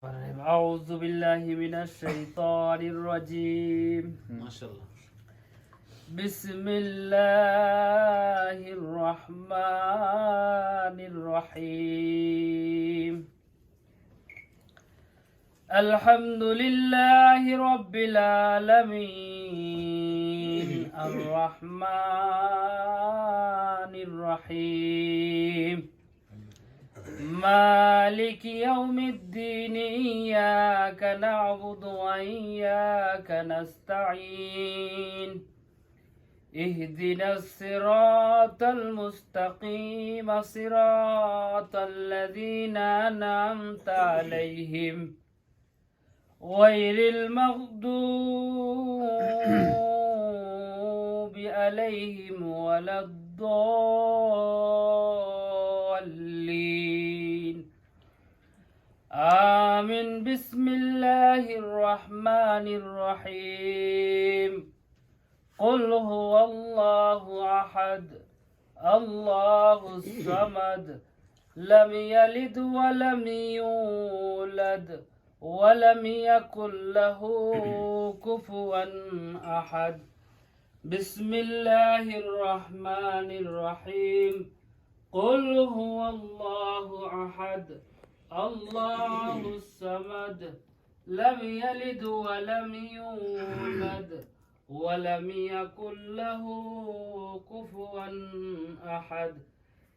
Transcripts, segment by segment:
أعوذ بالله من الشيطان الرجيم ما شاء الله. بسم الله الرحمن الرحيم الحمد لله رب العالمين الرحمن الرحيم مالك يوم الدين إياك نعبد وإياك نستعين اهدنا الصراط المستقيم صراط الذين أنعمت عليهم غير المغضوب عليهم ولا الضالين آمين بسم الله الرحمن الرحيم قل هو الله أحد الله الصمد لم يلد ولم يولد ولم يكن له كفوا أحد بسم الله الرحمن الرحيم قل هو الله أحد الله الصمد لم يلد ولم يولد ولم يكن له كفوا أحد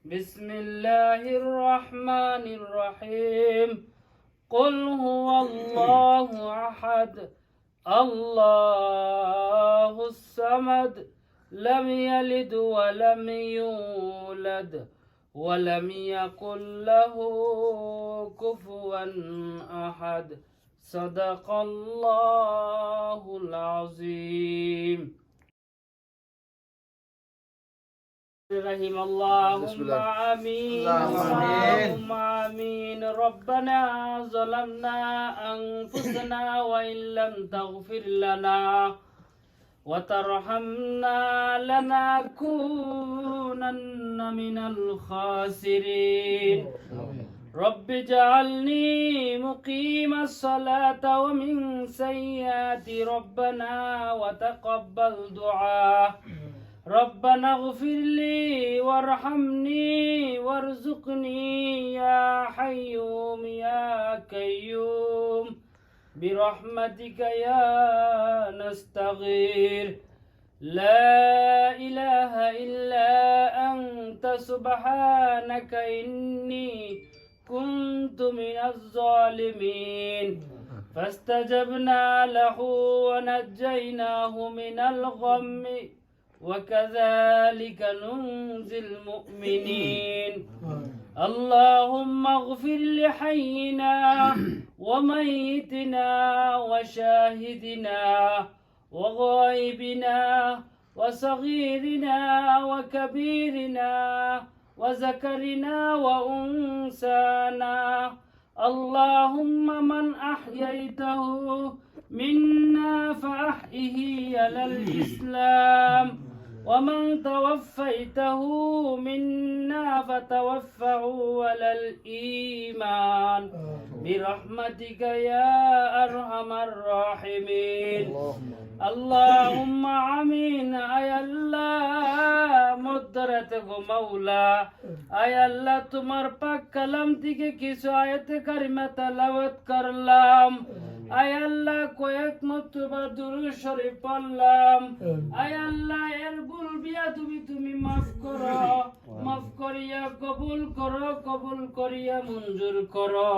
بسم الله الرحمن الرحيم قل هو الله أحد الله الصمد لم يلد ولم يولد ولم يكن له كفوا أحد صدق الله العظيم رحم اللهم آمين اللهم آمين ربنا ظلمنا أنفسنا وإن لم تغفر لنا وترحمنا لنكونن من الخاسرين رب اجعلني مقيم الصلاة ومن سيئات ربنا وتقبل دعاء ربنا اغفر لي وارحمني وارزقني يا حيوم يا قيوم برحمتك يا نستغير لا إله إلا أنت سبحانك إني كنت من الظالمين فاستجبنا له ونجيناه من الغم وكذلك ننجي المؤمنين اللهم اغفر لحينا وميتنا وشاهدنا وغائبنا وصغيرنا وكبيرنا وذكرنا وأنثانا اللهم من أحييته منا فأحيه على الإسلام ومن توفيته منا فتوفه على الإيمان برحمتك يا أرحم الراحمين اللهم آمين أي الله مدرت গো মাওলা আয় আল্লাহ তোমার পাক কালাম থেকে কিছু আয়াতে কারিমা তেলাওয়াত করলাম আয় আল্লাহ কয়েক মর্তবা দুরূদ শরীফ পড়লাম আয় আল্লাহ এর ভুল বিয়াদবি তুমি মাফ করো মাফ করিয়া কবুল করো কবুল করিয়া মঞ্জুর করো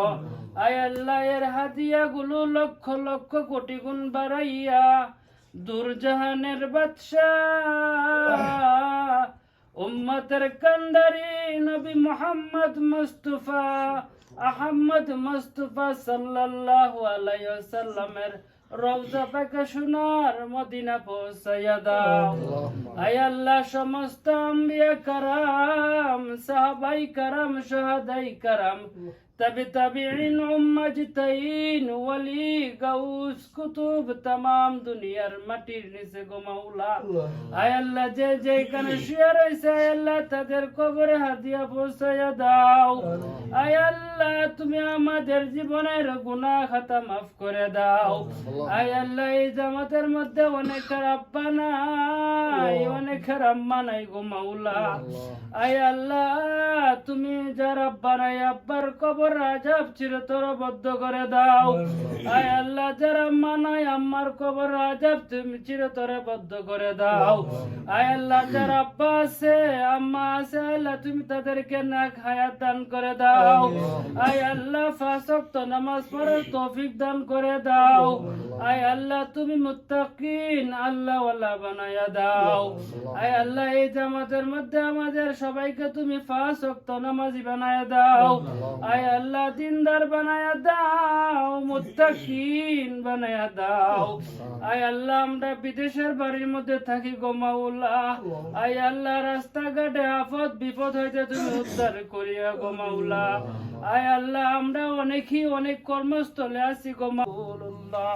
আয় আল্লাহ এর হাদিয়া গুলো লক্ষ লক্ষ কোটি গুণ বাড়াইয়া দুরজাহানের বাদশাহ উম্মতের কান্ডারি নবী মুহাম্মদ মুস্তাফা আহমদ মুস্তাফা সাল্লাল্লাহু আলাইহি ওয়াসাল্লামের রওজা পাকে সোনার মদিনা পৌঁছাইয়া দাও আয় আল্লাহ সমস্ত আম্বিয়া کرام সাহাবাই کرام শুহাদাই کرام তাবিঈন উম্মাজতাইন ওয়ালি গাউস কুতুব तमाम দুনিয়ার মাটির নিচে গো মাওলা আয় আল্লাহ যে যেখানে শুয়ে রয়েছে আয় আল্লাহ তাদের কবরে হাদিয়া পৌঁছায়া দাও আয় আল্লাহ তুমি আমাদের জীবনের গুনাহ খাতা মাফ করে দাও। আয় আল্লাহ এই জামাতের মধ্যে অনেকের আব্বা নাই, অনেকের আম্মা নাই গো মাওলা। আয় আল্লাহ তুমি যার আব্বা নাই আব্বার কবর আযাব চিরতর বদ্ধ করে দাও। আয় আল্লাহ যার আম্মা নাই আম্মার কবর আযাব তুমি চিরতরে বদ্ধ করে দাও। আয় আল্লাহ যার আব্বা আছে আম্মা আছে আল্লাহ তুমি তাদেরকে নেক হায়াত দান করে দাও। আয় আল্লাহ 5 ওয়াক্ত নামাজ পড়ার তৌফিক দান করে দাও। আয় আল্লাহ তুমি মুত্তাকিন আল্লাহ ওয়ালা বানায়া দাও। আয় আল্লাহ এই জামাতের মধ্যে আমাদের সবাইকে তুমি 5 ওয়াক্ত নামাজি বানায়া দাও। আয় আল্লাহ দিনদার বানায়া দাও, মুত্তাকিন বানায়া দাও। আয় আল্লাহ আমরা বিদেশের বাড়ির মধ্যে থাকি গো মাওলা। আয় আল্লাহ রাস্তাঘাটে আফত বিপদ হইতে তুমি উদ্ধার করিয়া গো মাওলা। আয় আল্লাহ আমরা অনেক কর্মস্থলে আছি গো মাওলা।